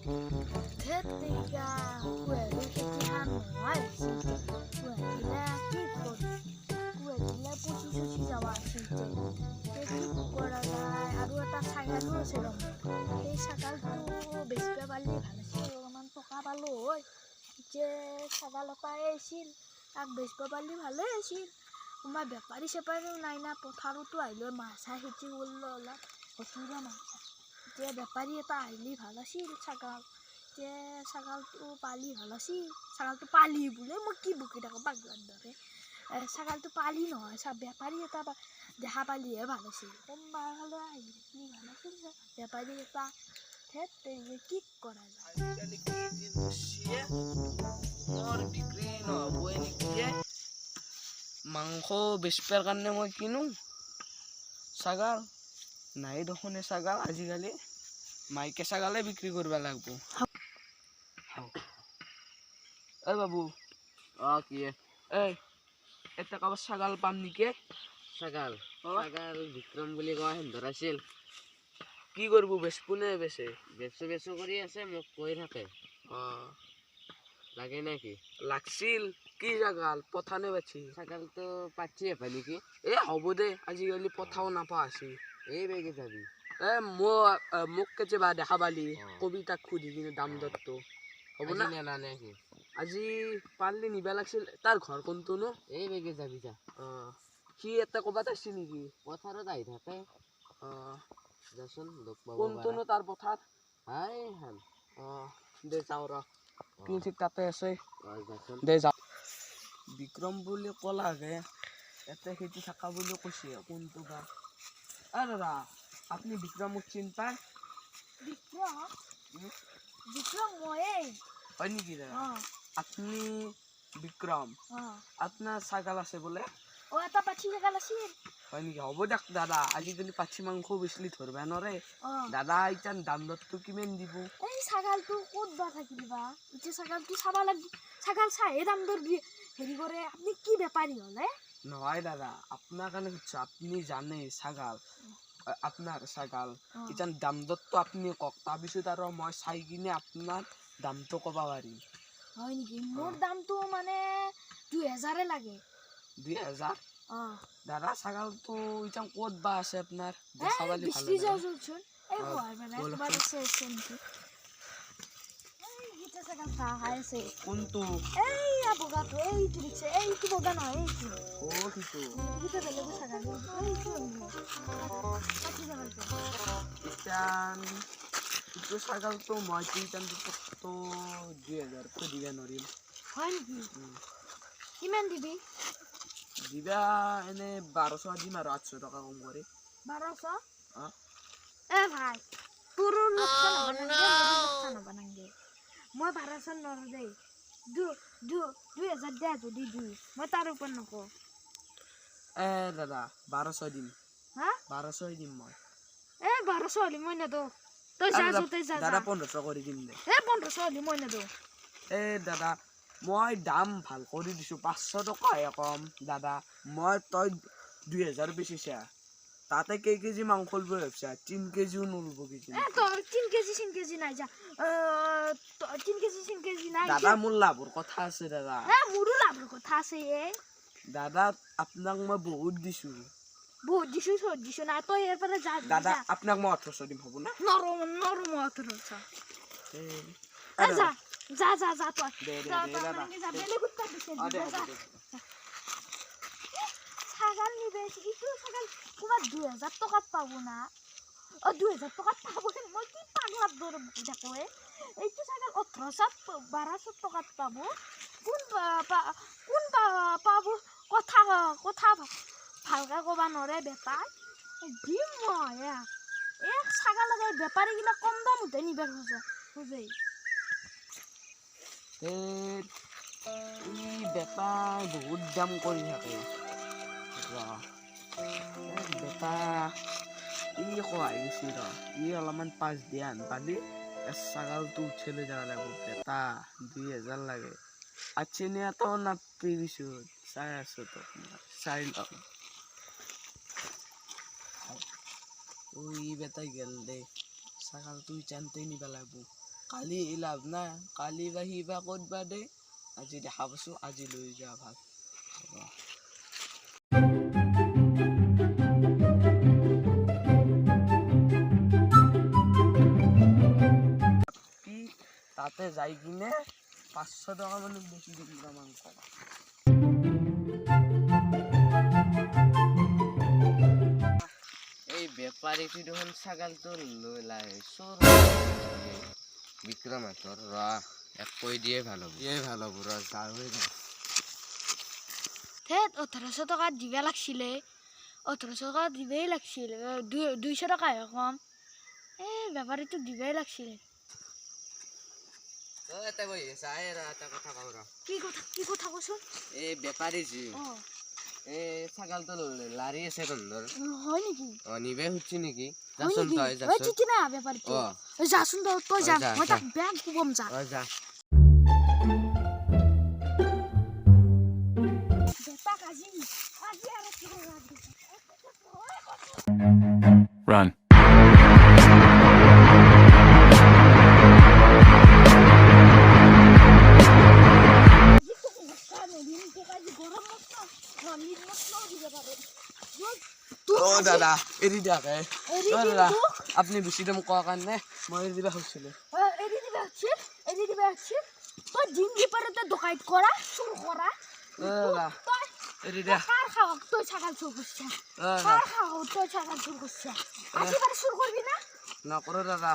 ধেত তেৰিকা কুঁহিয়াৰী খেতিখন নোহোৱাই হৈছে কুঁহিয়াৰীলে কি কৰিম কুঁহিয়াৰীলে পচি চচি যাব আছিল যে কি কৰা যায় আৰু এটা ছাগালো আছে ৰ সেই ছাগালটো বেচিব পাৰিলে ভাল আছিল অলপমান টকা পালোঁ হয় যে ছাগাল এটাই আছিল তাক বেচিব পাৰিলে ভালেই আছিল তোমাৰ বেপাৰী চেপাৰীও নাই না পথাৰতো আহিলে মাছা খেতি কৰিলে অলপ ঘটুৰা মাছা যে বেপাৰী এটা আহিলে ভাল আছিল ছাগাল যে ছাগালটো পালি ভাল আছিল ছাগালটো পালি বোলে মই কি বকি থাকোঁ পাগলাৰ দৰে ছাগালটো পালি নহয় বেপাৰী এটা দেখা পালিহে ভাল আছিল কোনোবা ফালে আহি থাকিলে ভাল আছিল বেপাৰী এটা ধেত তেৰিকা কি কৰা যায় আজিকালি কি যে হৈছে মোৰ বিক্ৰী নহ'বই নেকি মাংস বেচিবৰ কাৰণে মই কিনো ছাগাল নাই দেখোন ছাগাল আজিকালি মাইকে ছাগালে বিক্ৰী কৰিব লাগিব এই বাবু কি এই এটা কাবাৰ ছাগাল পাম নেকি ছাগাল ছাগাল বিক্ৰম বুলি কোৱা সেন্দৰ আছিল কি কৰিব বেচবো নে বেচে বেচো বেচো কৰি আছে মোক কৈ থাকে অঁ লাগে নেকি লাগছিল কি ছাগাল পঠা নে বাছি ছাগালটো পাচ্ছি এফা নেকি এ হ'ব দে আজিকালি পঠাও নাপা আছে এই বেগে যাবি মোক কেতিয়াবা দেখা পালি কবি তাক সুধি কিনে দাম দৰটো হ'ব না নেলা নেকি আজি পাৰিলে নিবা লাগিছিল তাৰ ঘৰ কোনটো নো এই বেগে যাবি যা অঁ সি এটা ক'বাত আছে নেকি পথাৰত আহি থাকে অঁ যাচোন লগ পাব কোনটো নো তাৰ পথাৰ হাই হান অঁ দে যাওঁ ৰ কি ঠিক তাতে আছে যাচোন দে যাওঁ বিক্ৰম বুলি ক'লাগে ইয়াতে খেতি থকা বুলি কৈছে কোনটো বা দাদা আপুনি বিক্ৰমক চিনি পায় বিক্ৰম ময়েই হয় নেকি দাদা অঁ আপুনি বিক্ৰম অঁ আপোনাৰ ছাগাল আছে বোলে এটা পাঠি ছাগাল আছিল হয় নেকি হ'ব দিয়ক দাদা আজিকালি পাঠি মাংস বেচিলে ধৰিবা নোৱাৰে অঁ দাদা এতিয়া দাম দৰটো কিমান দিব এই ছাগালটো ক'ত বা থাকিল বা এতিয়া ছাগালটো চাব লাগিব ছাগাল চাইহে দাম দৰ হেৰি কৰে আপুনি কি বেপাৰী হ'লে নহয় দাদা আপোনাৰ কাৰণে সুধিছোঁ আপুনি জানে ছাগাল আপোনাৰ ছাগাল এতিয়া দাম দৰটো আপুনি কওক তাৰপিছত আৰু মই চাই কিনে আপোনাৰ দামটো ক'ব পাৰিম হয় নেকি মোৰ দামটো মানে 2000 লাগে 2000 অঁ দাদা ছাগালটো এতিয়া ক'ত বা আছে আপোনাৰ দেখা পালি ভাল বিচৰি যাওঁ চোন এই হোৱাৰ মানে ব'লক ক'ৰবাত আছে নেকি এইকেইটা ছাগাল খাই আছে কোনটো এইয়া বগাটো এইটো দিছে এইটো বগা নহয় এইটো সিটো এইকেইটা বেলেগৰ ছাগাল এইটো পাঠি ছাগালটো এতিয়া ইটো ছাগালটো মই তো 2000 দিব নোৱাৰিম হয় নেকি কিমান দিবি দিবা এনে 1200 দিম আৰু 800 টকা কম কৰি 1200 অঁ ভাই তোৰ লোকচান হ'ব নালাগে মোৰো লোকচান হ'ব নালাগে মই 1200 নৰো দেই 2000 দিয়া যদি মই তাৰ ওপৰত নকওঁ দাদা 1200 দিম হা 1200 দিম মই 1200 হ'লে মই নেদো তই যা তই যা দাদা 1500 কৰি দিম দে 1500 হ'লে মই নেদো দাদা মই দাম ভাল কৰি দিছোঁ 500 টকাহে কম দাদা মই তই 2000 বেচিছা তাতে কেই কেজি মাংস ল'ব ভাবিছা 3 কেজিও নল'ব কেজি তোৰ 3 কেজি নাই যা 3 কেজি নাই দাদা মোৰ লাভৰ কথা আছে দাদা মোৰো লাভৰ কথা আছে দাদা আপোনাক মই বহুত দিছোঁ বহুত দিছো না তই ইয়াৰ পৰা যা দাদা আপোনাক মই 1800 দিম হ'ব না নৰো মই 1800 যা তই দাদা বেলেগ উত্তৰ দিছে ছাগাল নিবে ইটো ছাগাল ক'ৰবাত 2000 টকাত পাব না 2000 টকাত পাব মই কি পাগলাৰ দৰে বকি থাকোঁ এইটো ছাগাল 1200 টকাত পাব কোন পাব কথা ভালকৈ ক'ব নোৱাৰে বেপাৰ দিম মই এক ছাগাল লাগে বেপাৰীগিলা কম দামতে নিব খোজে বেপাৰ বহুত দাম কৰি থাকে বেপাৰ সহায় গৈছে অলপমান 5 দিয়া আনপালি ছাগালটো উঠিলে যাব লাগিব বেটা 2000 লাগে আচ্ছা নাপি দিছোঁ চাই আছোঁ তো চাই লওক বেটাই গেল দে ছাগালটো জানতেই নিব লাগিব কালি লাভ নাই, কালি বা সি বা ক'ত বা দে, আজি দেখা পাইছোঁ, আজি লৈ যোৱা ভাল। তাতে যাই কিনে 500 টকা মানত বেছি দিম মাংস। এই বেপাৰীটো দেখোন ছাগালটো লৈ চোৰ বিক্ৰম হাতৰ এক কৈ দিয়ে ভাল হ'ব যাওঁৱে যাওঁ। ধেত 1800 টকা দিবা লাগছিলে, 1800 টকা দিবই লাগছিল, 200 টকাহে কম। বেপাৰীটোক দিবই লাগছিলে। এটা বহি আছে, এটা কথা কওঁ ৰ। কি কথা কচোন? এই বেপাৰী যি এই ছাগালটো লাৰি আছে তহঁতৰ। হয় নেকি? নিবে খুজিছে নেকি? যাচোন তই যাচোন। বেপাৰীটো যাচোন, তই যা, মই তাক বেয়া কোবম যা। যা। Run. দাদা এৰি দিয়াকে, দাদা আপুনি বেছি দাম কোৱাৰ কাৰণে মই এৰি দিবা খুজিছিলোঁ। এৰি দিবা তই দিন দিপাৰতে ডকাইত কৰা, চুৰ কৰা। দাদা এৰি দিয়া। কাৰ খাওক তই ছাগাল চুৰ কৰিছা? কাৰ খাওক তই ছাগাল চুৰ কৰিছা? আজিবাৰ চুৰ কৰবি না? নকৰোঁ দাদা।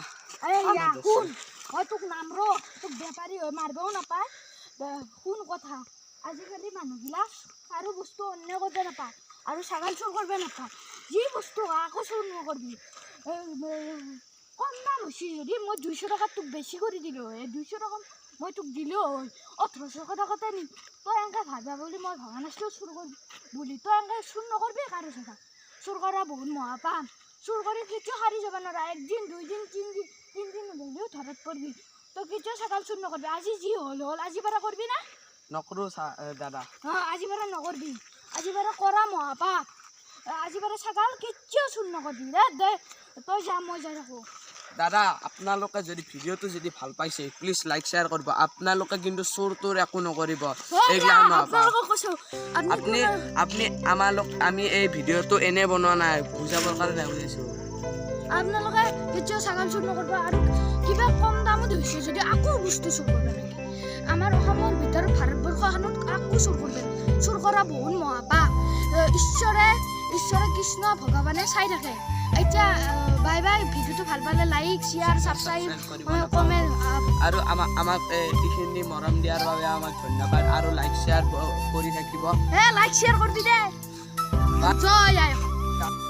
শুন, মই তোক নামৰো, তোক বেপাৰী হৈ মাৰিবও নাপায়। শুন কথা, আজিকালি মানুহবিলাক আৰু বস্তু অন্য কৰিব নাপায় আৰু ছাগাল চুৰ কৰিব নাপায়। যি বস্তু আকৌ চুৰ নকৰবি। কম দাম হৈছে যদি মই 200 টকা তোক বেছি কৰি দিলোঁ হয়, 200 টকা মই তোক দিলোঁ হয়, 1800 টকাতে নি। তই এনেকৈ ভাবিবা বুলি মই ভবা নাছিলোঁ চুৰ কৰবি বুলি। তই এনেকৈ চুৰ নকৰবি কাৰো ছাগাল। চুৰ কৰা বহুত মহাপাপ। চুৰ কৰি কেতিয়াও সাৰি যাব নোৱাৰা। 1 দিন 2 দিন 3 দিন 3 দিন হ'লেও ধৰাত পৰিবি। তই কেতিয়াও ছাগাল চুৰ নকৰবি। আজি যি হ'ল আজি পৰা কৰবি না? নকৰোঁ দাদা। আজি পৰা নকৰবি, আজি পৰা কৰা মহাপাপ। আজি পৰা ছাগাল কেতিয়াও চুৰ নকৰবি। দে তই যা, মই যাই থাকোঁ। দাদা আপোনালোকে যদি ভিডিঅ'টো যদি ভাল পাইছে প্লিজ লাইক শ্বেয়াৰ কৰিব। আপোনালোকে কিন্তু চোৰ তোৰ একো নকৰিব, এইবিলাক নহবা। আপুনি আমি এই ভিডিঅ'টো এনে বনোৱা নাই, বুজাবৰ কাৰণে বুজাইছোঁ। আপোনালোকে কেতিয়াও ছাগাল চুৰ নকৰিব আৰু কিবা কম দামত হৈছে যদি আকৌ বস্তু চুৰ কৰিব লাগে। আমাৰ অসমৰ ভিতৰত ভাৰতবৰ্ষখনত আকৌ চুৰ কৰিব। চুৰ কৰা বহুত মহাপাপ। ঈশ্বৰে কৃষ্ণ ভগৱানে চাই থাকে। এতিয়া বাই বাই। ভিডিঅ'টো ভাল পালে লাইক শ্বেয়াৰ ছাবস্ক্ৰাইব কমেণ্ট আৰু আমাক এইখিনি মৰম দিয়াৰ বাবে আমাক ধন্যবাদ আৰু লাইক শ্বেয়াৰ কৰি থাকিব। লাইক শ্বেয়াৰ কৰিবি দে। জয় আই অসম।